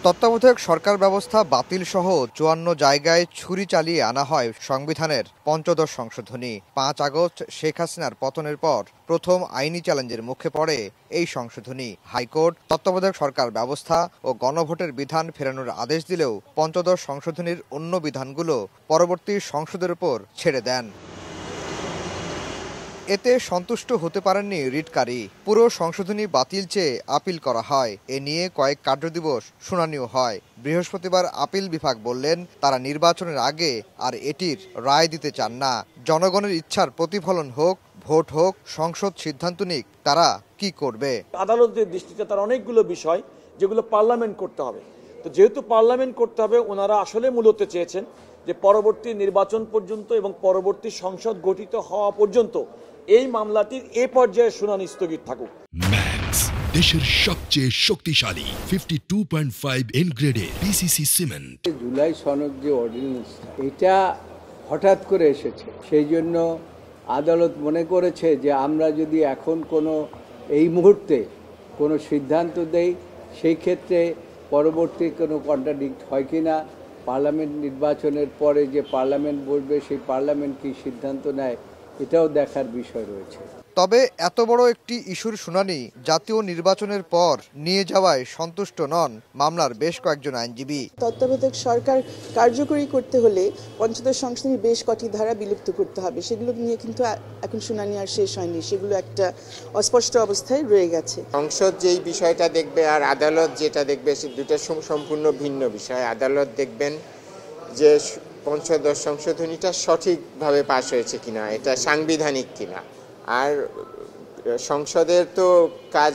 তত্ত্বাবধায়ক সরকার ব্যবস্থা বাতিল সহ ৫৪ জায়গায় ছুরি চালিয়ে আনা হয় সংবিধানের পঞ্চদশ সংশোধনী। ৫ আগস্ট শেখ হাসিনার পতনের পর প্রথম আইনি চ্যালেঞ্জের মুখে পড়ে এই সংশোধনী। হাইকোর্ট তত্ত্বাবধায়ক সরকার ব্যবস্থা ও গণভোটের বিধান ফেরানোর আদেশ দিলেও পঞ্চদশ সংশোধনীর অন্য বিধানগুলো পরবর্তী সংসদের উপর ছেড়ে দেন। এতে সন্তুষ্ট হতে পারেননি রিটকারী। পুরো সংশোধনী বাতিল চেয়ে আপিল করা হয়। এ নিয়ে কয়েক কার্যদিবস শুনানিও হয়। বৃহস্পতিবার আপিল বিভাগ বললেন, তারা নির্বাচনের আগে আর এটির রায় দিতে চান না। জনগণের ইচ্ছার প্রতিফলন হোক, ভোট হোক, সংসদ সিদ্ধান্ত নিক তারা কি করবে। আদালতের দৃষ্টিতে তার অনেকগুলো বিষয় যেগুলো পার্লামেন্ট করতে হবে। তো যেহেতু পার্লামেন্ট করতে হবে, ওনারা আসলে মূলত চেয়েছেন যে পরবর্তী নির্বাচন পর্যন্ত এবং পরবর্তী সংসদ গঠিত হওয়া পর্যন্ত এই মামলাটির এ পর্যায়ে শুনানি স্থগিত থাকুক। ম্যাক্স, দেশের সবচেয়ে শক্তিশালী 52.5 এন গ্রেডের পিসিসি সিমেন্ট। জুলাই সনদ যে অর্ডিন্যান্স, এটা হঠাৎ করে এসেছে, সেই জন্য আদালত মনে করেছে যে আমরা যদি এখন এই মুহূর্তে কোনো সিদ্ধান্ত দেই, সেই ক্ষেত্রে পরবর্তী কোনো কন্ট্রাডিক্ট হয় কিনা, পার্লামেন্ট নির্বাচনের পরে যে পার্লামেন্ট বসবে সেই পার্লামেন্ট কি সিদ্ধান্ত নেয়, এটাও দেখার বিষয় রয়েছে। তবে এত বড় একটি ইস্যুর শুনানি জাতীয় নির্বাচনের পর নিয়ে যাওয়ায় সন্তুষ্ট নন মামলার বেশ কয়েকজন আইনজীবী। তত্ত্বাবধায়ক সরকার কার্যকরী করতে হলে পঞ্চদশ সংশোধনীর বেশ কটি ধারা বিলুপ্ত করতে হবে। সেগুলো নিয়ে কিন্তু এখন শুনানি আর শেষ হয়নি, সেগুলো একটা অস্পষ্ট অবস্থায় রয়ে গেছে। সংসদ যেই বিষয়টা দেখবে আর আদালত যেটা দেখবে, সে দুটো সম্পূর্ণ ভিন্ন বিষয়। আদালত দেখবেন যে পঞ্চদশ সংশোধনীটা সঠিকভাবে পাশ হয়েছে কিনা, এটা সাংবিধানিক কিনা। আর সংসদের তো কাজ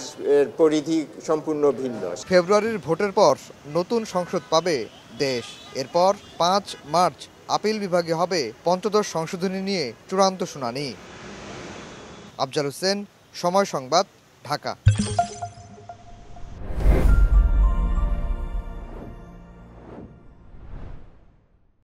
পরিধি সম্পূর্ণ ভিন্ন। ফেব্রুয়ারির ভোটের পর নতুন সংসদ পাবে দেশ। এরপর ৫ মার্চ আপিল বিভাগে হবে পঞ্চদশ সংশোধনী নিয়ে চূড়ান্ত শুনানি। আফজাল হোসেন, সময় সংবাদ, ঢাকা।